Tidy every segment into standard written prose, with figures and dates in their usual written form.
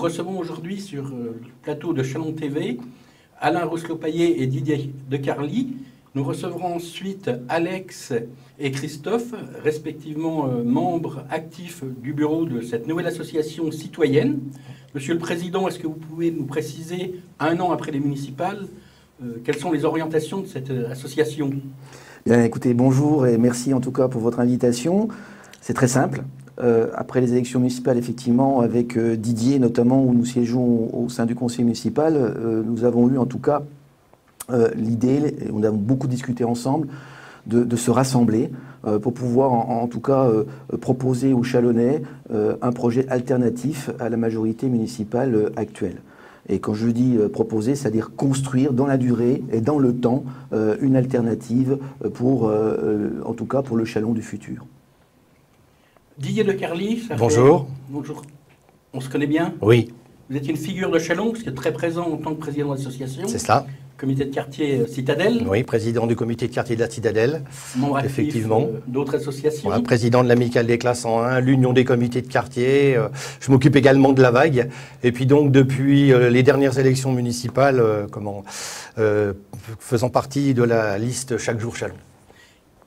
recevons aujourd'hui sur le plateau de Chalon TV Alain Roslopaillé et Didier Decarli. Nous recevrons ensuite Alex et Christophe, respectivement membres actifs du bureau de cette nouvelle association citoyenne. Monsieur le Président, est-ce que vous pouvez nous préciser, un an après les municipales, quelles sont les orientations de cette association? Bien, écoutez, bonjour et merci en tout cas pour votre invitation. C'est très simple. Après les élections municipales, effectivement, avec Didier notamment, où nous siégeons au sein du conseil municipal, nous avons eu en tout cas l'idée, et on a beaucoup discuté ensemble, de se rassembler pour pouvoir en tout cas proposer aux Chalonnais un projet alternatif à la majorité municipale actuelle. Et quand je dis proposer, c'est-à-dire construire dans la durée et dans le temps une alternative pour, en tout cas pour le Chalon du futur. Didier Decarli. Bonjour. Bonjour. On se connaît bien? Oui. Vous êtes une figure de Chalon, parce que très présent en tant que président de l'association. C'est ça. Comité de quartier Citadelle. Oui, président du comité de quartier de la Citadelle. Membre actif effectivement. D'autres associations. Voilà, président de l'amicale des classes en 1, l'union des comités de quartier. Je m'occupe également de la vague. Et puis donc depuis les dernières élections municipales, faisant partie de la liste Chaque jour Chalon.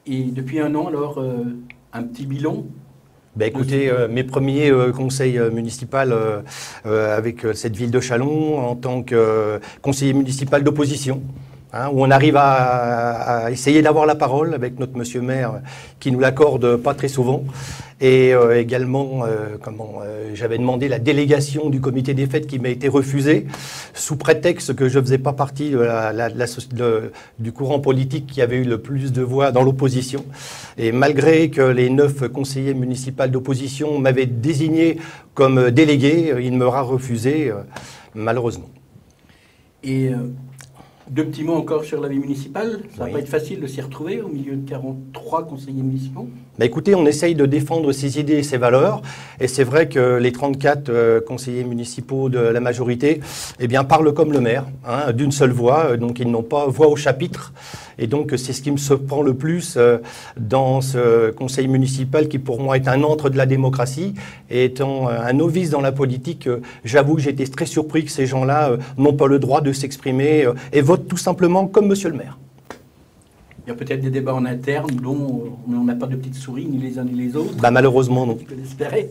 Et depuis un an, alors, un petit bilan? Ben écoutez, mes premiers conseils municipaux avec cette ville de Chalon en tant que conseiller municipal d'opposition, hein, où on arrive à essayer d'avoir la parole avec notre monsieur maire qui nous l'accorde pas très souvent. Et également, j'avais demandé la délégation du comité des fêtes qui m'a été refusée sous prétexte que je ne faisais pas partie du courant politique qui avait eu le plus de voix dans l'opposition. Et malgré que les 9 conseillers municipaux d'opposition m'avaient désigné comme délégué, il me sera refusé, malheureusement. Et deux petits mots encore sur la vie municipale. Ça Oui. va pas être facile de s'y retrouver au milieu de 43 conseillers municipaux. Bah écoutez, on essaye de défendre ses idées et ses valeurs. Et c'est vrai que les 34 conseillers municipaux de la majorité parlent comme le maire, hein, d'une seule voix. Donc ils n'ont pas voix au chapitre. Et donc c'est ce qui me surprend le plus dans ce conseil municipal qui pour moi est un antre de la démocratie. Et étant un novice dans la politique, j'avoue que j'ai été très surpris que ces gens-là n'ont pas le droit de s'exprimer et votent tout simplement comme monsieur le maire. Il y a peut-être des débats en interne dont on n'a pas de petites souris, ni les uns ni les autres. Bah, malheureusement, non. Tu peux l'espérer.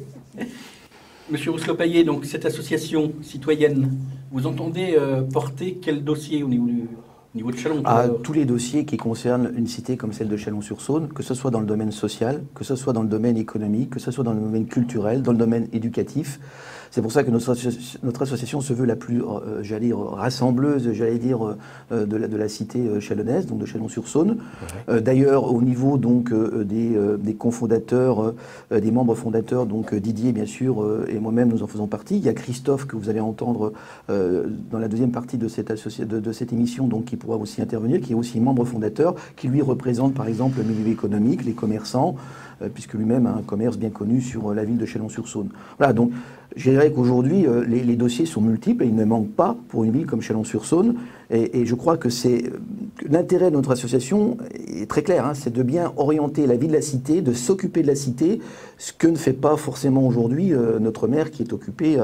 Monsieur Roslopaillé, donc cette association citoyenne, vous entendez porter quel dossier au niveau de Chalon? Tous les dossiers qui concernent une cité comme celle de Chalon-sur-Saône, que ce soit dans le domaine social, que ce soit dans le domaine économique, que ce soit dans le domaine culturel, dans le domaine éducatif. C'est pour ça que notre association se veut la plus, rassembleuse, de la cité chalonnaise, donc de Chalon-sur-Saône. D'ailleurs, au niveau donc des cofondateurs, des membres fondateurs, donc Didier bien sûr et moi-même, nous en faisons partie. Il y a Christophe que vous allez entendre dans la deuxième partie de cette émission, donc qui pourra aussi intervenir, qui est aussi membre fondateur, qui lui représente par exemple le milieu économique, les commerçants, puisque lui-même a un commerce bien connu sur la ville de Chalon-sur-Saône. Voilà, donc je dirais qu'aujourd'hui, les dossiers sont multiples et ils ne manquent pas pour une ville comme Chalon-sur-Saône. Et je crois que l'intérêt de notre association est très clair, hein, c'est de bien orienter la vie de la cité, de s'occuper de la cité, ce que ne fait pas forcément aujourd'hui notre maire qui est occupé,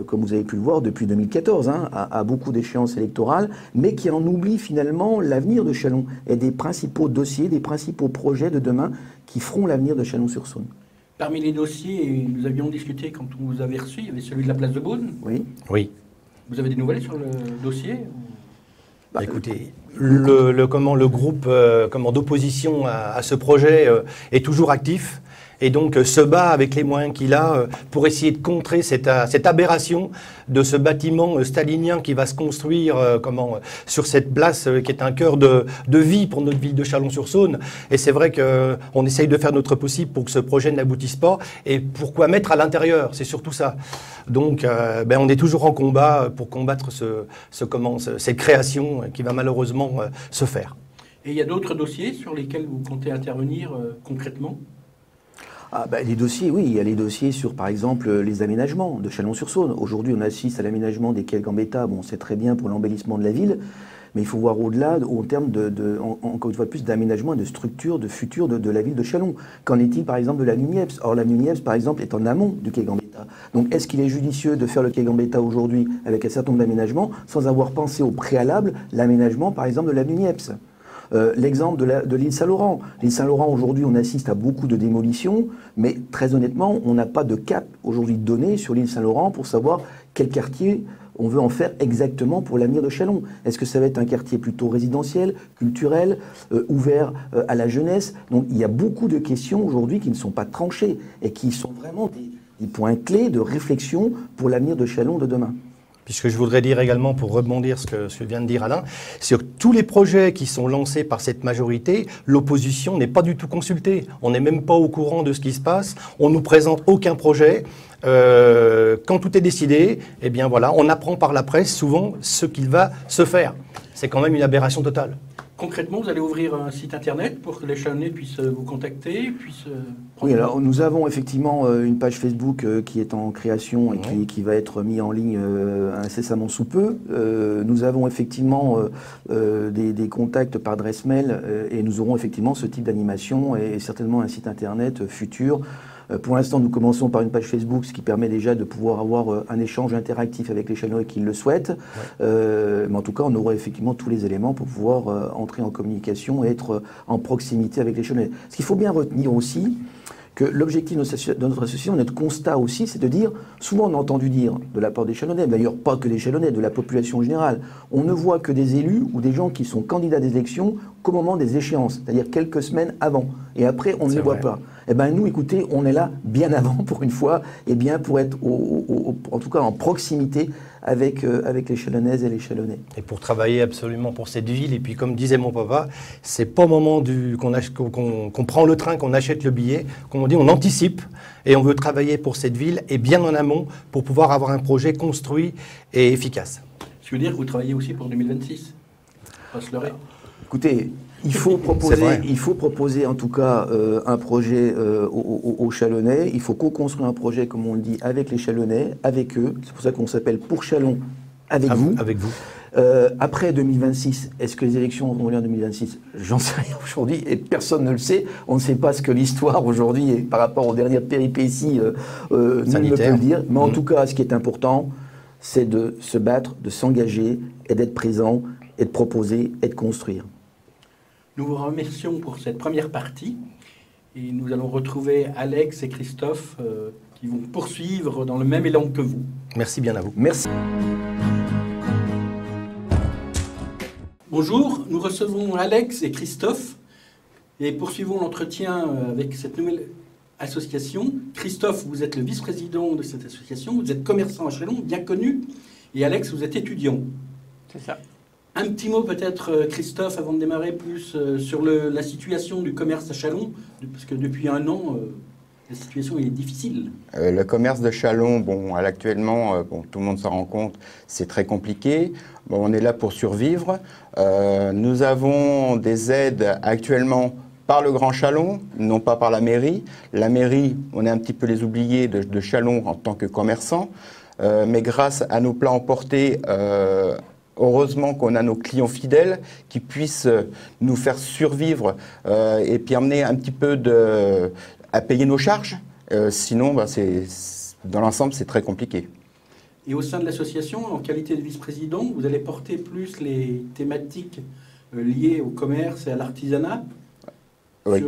comme vous avez pu le voir, depuis 2014, hein, à beaucoup d'échéances électorales, mais qui en oublie finalement l'avenir de Chalon et des principaux dossiers, des principaux projets de demain qui feront l'avenir de Chalon-sur-Saône. Parmi les dossiers, nous avions discuté quand on vous avait reçu, il y avait celui de la place de Beaune. Oui. Oui. Vous avez des nouvelles sur le dossier? Écoutez, le groupe d'opposition à ce projet est toujours actif et donc se bat avec les moyens qu'il a pour essayer de contrer cette aberration de ce bâtiment stalinien qui va se construire sur cette place qui est un cœur de vie pour notre ville de Chalon-sur-Saône. Et c'est vrai qu'on essaye de faire notre possible pour que ce projet n'aboutisse pas. Et pourquoi mettre à l'intérieur? C'est surtout ça. Donc on est toujours en combat pour combattre cette création qui va malheureusement se faire. Et il y a d'autres dossiers sur lesquels vous comptez intervenir concrètement? Les dossiers, oui, il y a les dossiers sur, par exemple, les aménagements de Chalon-sur-Saône. Aujourd'hui, on assiste à l'aménagement des quais Gambetta. Bon, c'est très bien pour l'embellissement de la ville, mais il faut voir au-delà, en termes encore une fois de plus, d'aménagement et de structure, de futur de la ville de Chalon. Qu'en est-il, par exemple, de la Nuniebs? Or, la Nuniebs, par exemple, est en amont du quai Gambetta. ça. Donc est-ce qu'il est judicieux de faire le quai Gambetta aujourd'hui avec un certain nombre d'aménagements sans avoir pensé au préalable l'aménagement par exemple de l'avenue Niepce? L'exemple de l'île Saint-Laurent. L'île Saint-Laurent, aujourd'hui, on assiste à beaucoup de démolitions, mais très honnêtement, on n'a pas de cap aujourd'hui donné sur l'île Saint-Laurent pour savoir quel quartier on veut en faire exactement pour l'avenir de Châlons. Est-ce que ça va être un quartier plutôt résidentiel, culturel, ouvert à la jeunesse? Donc il y a beaucoup de questions aujourd'hui qui ne sont pas tranchées et qui sont vraiment des points clés de réflexion pour l'avenir de Châlons de demain. Puisque je voudrais dire également, pour rebondir ce que vient de dire Alain, sur tous les projets qui sont lancés par cette majorité, l'opposition n'est pas du tout consultée. On n'est même pas au courant de ce qui se passe. On ne nous présente aucun projet. Quand tout est décidé, eh bien voilà, on apprend par la presse souvent ce qu'il va se faire. C'est quand même une aberration totale. Concrètement, vous allez ouvrir un site internet pour que les Chalonnais puissent vous contacter, puissent Oui, alors nous avons effectivement une page Facebook qui est en création et qui va être mise en ligne incessamment sous peu. Nous avons effectivement des contacts par adresse mail et nous aurons effectivement ce type d'animation et certainement un site internet futur. Pour l'instant, nous commençons par une page Facebook, ce qui permet déjà de pouvoir avoir un échange interactif avec les Chalonnais qui le souhaitent. Mais en tout cas, on aura effectivement tous les éléments pour pouvoir entrer en communication et être en proximité avec les Chalonnais. Ce qu'il faut bien retenir aussi, que l'objectif de notre association, notre constat aussi, c'est de dire, souvent on a entendu dire de la part des Chalonnais, d'ailleurs pas que des Chalonnais, de la population générale, on ne voit que des élus ou des gens qui sont candidats à des élections qu'au moment des échéances, c'est-à-dire quelques semaines avant. Et après, on ne les voit pas. Eh bien nous, écoutez, on est là bien avant pour une fois, et bien pour être en tout cas en proximité avec les Chalonnaises et les Chalonnais. Et pour travailler absolument pour cette ville, et puis comme disait mon papa, c'est pas au moment qu'on prend le train, qu'on achète le billet, qu'on dit on anticipe, et on veut travailler pour cette ville, et bien en amont, pour pouvoir avoir un projet construit et efficace. Ce qui veut dire que vous travaillez aussi pour 2026 ? Pas se leurrer. Écoutez, il faut proposer en tout cas un projet aux Chalonnais. Il faut co-construire un projet, comme on le dit, avec les Chalonnais, avec eux. C'est pour ça qu'on s'appelle Pour Châlons, avec vous. Avec vous. Après 2026, est-ce que les élections auront lieu en 2026 ? J'en sais rien aujourd'hui et personne ne le sait. On ne sait pas ce que l'histoire aujourd'hui, et par rapport aux dernières péripéties, ne peut le dire. Mais en tout cas, ce qui est important, c'est de se battre, de s'engager et d'être présent et de proposer et de construire. Nous vous remercions pour cette première partie et nous allons retrouver Alex et Christophe qui vont poursuivre dans le même élan que vous. Merci bien à vous. Merci. Bonjour, nous recevons Alex et Christophe et poursuivons l'entretien avec cette nouvelle association. Christophe, vous êtes le vice-président de cette association, vous êtes commerçant à Châlons, bien connu, et Alex, vous êtes étudiant. C'est ça. Un petit mot peut-être, Christophe, avant de démarrer plus sur la situation du commerce à Châlons, parce que depuis un an, la situation est difficile. Le commerce de Châlons, actuellement, tout le monde s'en rend compte, c'est très compliqué. On est là pour survivre. Nous avons des aides actuellement par le Grand Châlons, non pas par la mairie. La mairie, on est un petit peu les oubliés de Châlons en tant que commerçants. Mais grâce à nos plats emportés, heureusement qu'on a nos clients fidèles qui puissent nous faire survivre et puis amener un petit peu à payer nos charges. Sinon, dans l'ensemble, c'est très compliqué. Et au sein de l'association, en qualité de vice-président, vous allez porter plus les thématiques liées au commerce et à l'artisanat oui.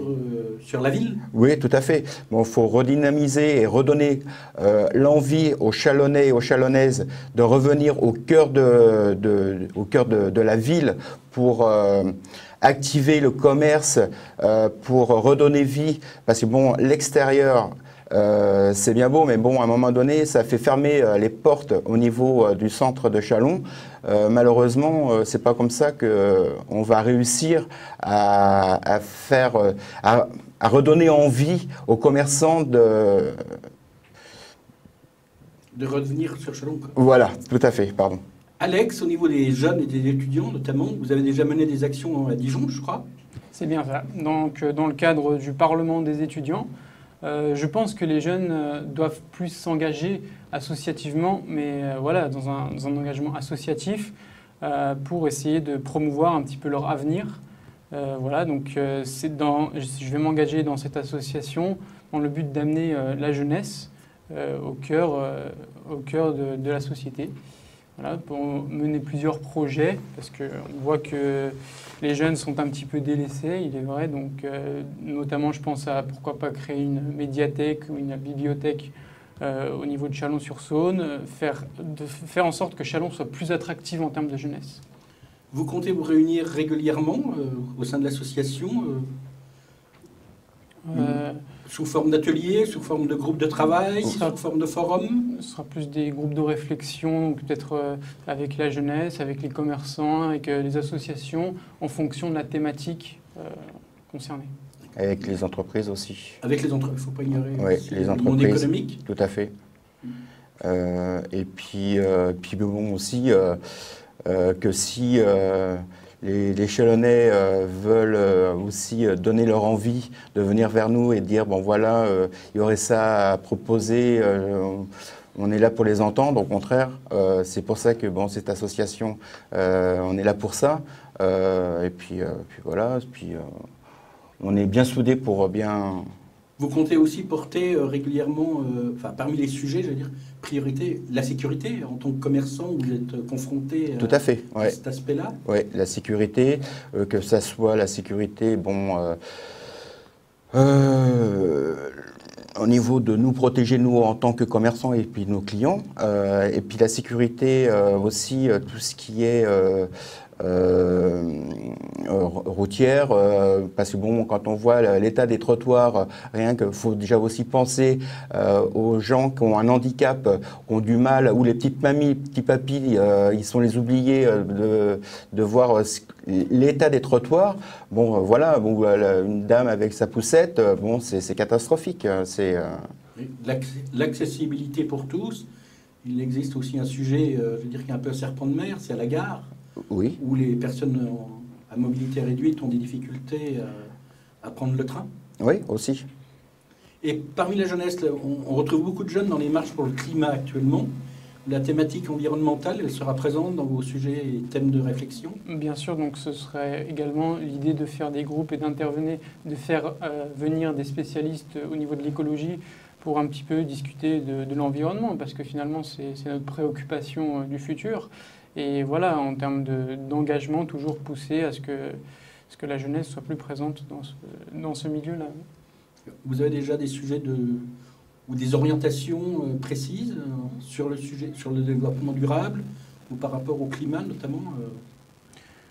Sur la ville ? Oui, tout à fait. Il faut redynamiser et redonner l'envie aux Chalonnais et aux Chalonnaises de revenir au cœur de la ville pour activer le commerce, pour redonner vie. Parce que l'extérieur, c'est bien beau, mais à un moment donné, ça fait fermer les portes au niveau du centre de Châlons. Malheureusement, c'est pas comme ça qu'on va réussir à redonner envie aux commerçants de revenir sur Châlons. Voilà, tout à fait, pardon. Alex, au niveau des jeunes et des étudiants notamment, vous avez déjà mené des actions à Dijon, je crois. C'est bien ça. Donc, dans le cadre du Parlement des étudiants, je pense que les jeunes doivent plus s'engager associativement, mais dans un engagement associatif pour essayer de promouvoir un petit peu leur avenir. Donc je vais m'engager dans cette association dans le but d'amener la jeunesse au cœur de la société. Voilà, pour mener plusieurs projets, parce qu'on voit que les jeunes sont un petit peu délaissés, il est vrai. Donc, notamment, je pense à pourquoi pas créer une médiathèque ou une bibliothèque au niveau de Chalon-sur-Saône, faire en sorte que Châlons soit plus attractive en termes de jeunesse. Vous comptez vous réunir régulièrement au sein de l'association sous forme d'ateliers, sous forme de groupes de travail, sous forme de forums? Ce sera plus des groupes de réflexion, peut-être avec la jeunesse, avec les commerçants, avec les associations, en fonction de la thématique concernée. Avec les entreprises aussi. Avec les entreprises, il ne faut pas ignorer les le entreprises, monde économique. Tout à fait. Et puis bon aussi que si les Chalonnais veulent aussi donner leur envie de venir vers nous et dire bon voilà, il y aurait ça à proposer, on est là pour les entendre. Au contraire, c'est pour ça que bon, cette association, on est là pour ça. Et puis voilà, on est bien soudés pour bien... Vous comptez aussi porter régulièrement, parmi les sujets, j'allais dire, priorité, la sécurité. En tant que commerçant, vous êtes confronté Tout à fait, ouais. à cet aspect-là? Oui, la sécurité, que ça soit la sécurité, bon, au niveau de nous protéger, nous, en tant que commerçants et puis nos clients, et puis la sécurité aussi, tout ce qui est... routière, parce que bon, quand on voit l'état des trottoirs, rien qu'il faut déjà aussi penser aux gens qui ont un handicap, qui ont du mal, ou les petites mamies, petits papis, ils sont les oubliés de voir l'état des trottoirs. Bon, voilà, bon, une dame avec sa poussette, bon, c'est catastrophique. L'accessibilité pour tous. Il existe aussi un sujet, je veux dire, qui est un peu un serpent de mer, c'est à la gare. Oui. Où les personnes à mobilité réduite ont des difficultés à prendre le train. Oui, aussi. Et parmi la jeunesse, on retrouve beaucoup de jeunes dans les marches pour le climat actuellement. La thématique environnementale, elle sera présente dans vos sujets et thèmes de réflexion? Bien sûr, donc ce serait également l'idée de faire des groupes et d'intervenir, de faire venir des spécialistes au niveau de l'écologie pour un petit peu discuter de l'environnement, parce que finalement c'est notre préoccupation du futur. Et voilà, en termes d'engagement, toujours pousser à ce que la jeunesse soit plus présente dans ce milieu-là. Vous avez déjà des sujets ou des orientations précises sur le sujet, sur le développement durable, ou par rapport au climat notamment,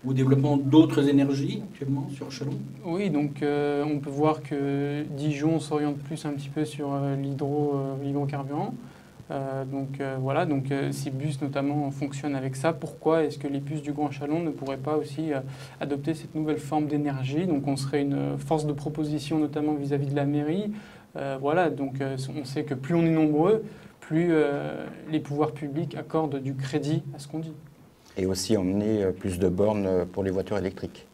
au développement d'autres énergies actuellement sur Châlons? Oui, donc on peut voir que Dijon s'oriente plus un petit peu sur l'hydrocarburant. Voilà, donc ces bus notamment fonctionnent avec ça. Pourquoi est-ce que les bus du Grand Châlons ne pourraient pas aussi adopter cette nouvelle forme d'énergie? Donc on serait une force de proposition notamment vis-à-vis de la mairie. Voilà, donc on sait que plus on est nombreux, plus les pouvoirs publics accordent du crédit à ce qu'on dit. Et aussi emmener plus de bornes pour les voitures électriques.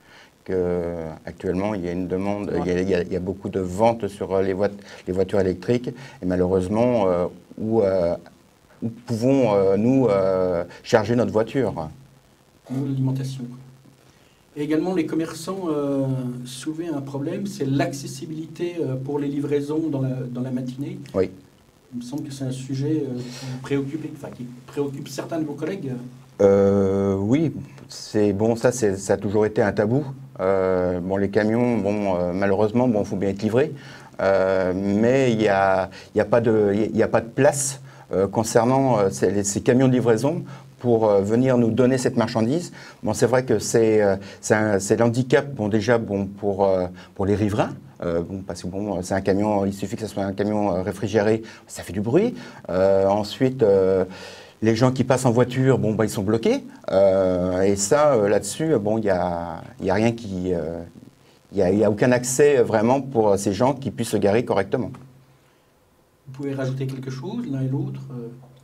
Actuellement, il y a une demande, ouais. il y a beaucoup de ventes sur les voitures électriques, et malheureusement, où pouvons-nous charger notre voiture? L'alimentation. Et également, les commerçants soulevaient un problème, c'est l'accessibilité pour les livraisons dans la matinée. Oui. Il me semble que c'est un sujet qui préoccupe certains de vos collègues. Oui, c'est bon, ça a toujours été un tabou. Bon, les camions, bon, malheureusement, bon, faut bien être livré, mais il y a pas de place concernant ces camions de livraison pour venir nous donner cette marchandise. Bon, c'est vrai que c'est l'handicap, bon, déjà, bon, pour les riverains. Bon, parce que bon, c'est un camion, il suffit que ce soit un camion réfrigéré, ça fait du bruit. Ensuite, les gens qui passent en voiture, bon, bah, ils sont bloqués. Et ça, là-dessus, bon, il y a rien qui, il y a aucun accès vraiment pour ces gens qui puissent se garer correctement. Vous pouvez rajouter quelque chose, l'un et l'autre,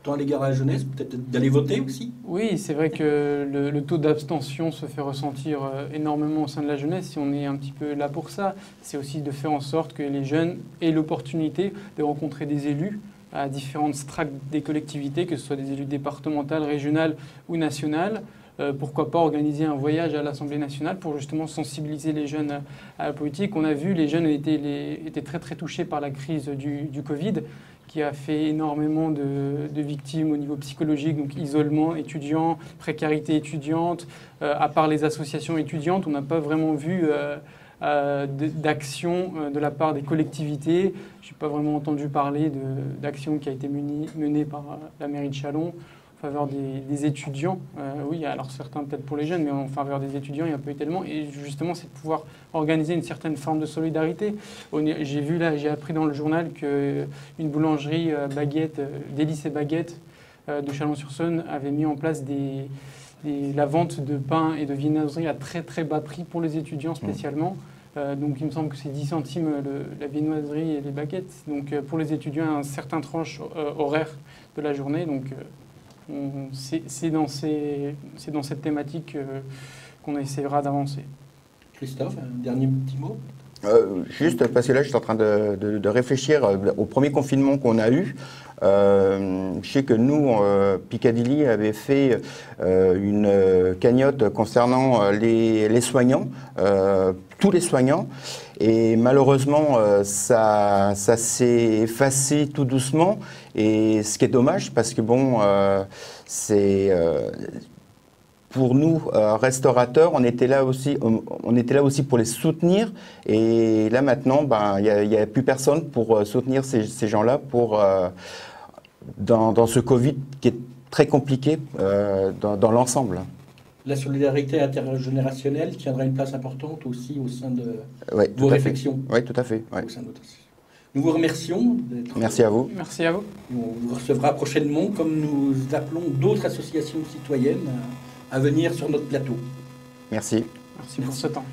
dans les gares à la jeunesse, peut-être d'aller voter aussi? Oui, c'est vrai que le taux d'abstention se fait ressentir énormément au sein de la jeunesse, si on est un petit peu là pour ça. C'est aussi de faire en sorte que les jeunes aient l'opportunité de rencontrer des élus à différentes strates des collectivités, que ce soit des élus départementales, régionales ou nationales. Pourquoi pas organiser un voyage à l'Assemblée nationale pour justement sensibiliser les jeunes à la politique. On a vu, les jeunes étaient très très touchés par la crise du Covid, qui a fait énormément de victimes au niveau psychologique, donc isolement étudiant, précarité étudiante. À part les associations étudiantes, on n'a pas vraiment vu d'action de la part des collectivités. Je n'ai pas vraiment entendu parler d'action qui a été menée par la mairie de Châlons en faveur des étudiants. Oui, alors certains peut-être pour les jeunes, mais en faveur des étudiants, il n'y a pas eu tellement. Et justement, c'est de pouvoir organiser une certaine forme de solidarité. J'ai appris dans le journal qu'une boulangerie baguette, Délices et Baguettes de Chalon-sur-Saône avait mis en place la vente de pain et de viennoiserie à très très bas prix pour les étudiants spécialement. Donc il me semble que c'est 10 centimes la viennoiserie et les baguettes. Donc pour les étudiants, un certain tranche horaire de la journée. Donc c'est dans cette thématique qu'on essaiera d'avancer. Christophe, un dernier petit mot? Juste parce que là, je suis en train de réfléchir au premier confinement qu'on a eu. Je sais que nous, Piccadilly avait fait une cagnotte concernant les soignants, tous les soignants. Et malheureusement, ça s'est effacé tout doucement. Et ce qui est dommage, parce que bon, c'est... Pour nous, restaurateurs, on était là aussi pour les soutenir. Et là maintenant, il n'y a plus personne pour soutenir ces gens-là dans ce Covid qui est très compliqué dans l'ensemble. La solidarité intergénérationnelle tiendra une place importante aussi au sein de Oui, vos réflexions. Oui, tout à fait. Ouais. Au sein de votre association. Nous vous remercions. Merci à vous. Merci à vous. On vous recevra prochainement, comme nous appelons d'autres associations citoyennes à venir sur notre plateau. Merci. Merci pour ce temps.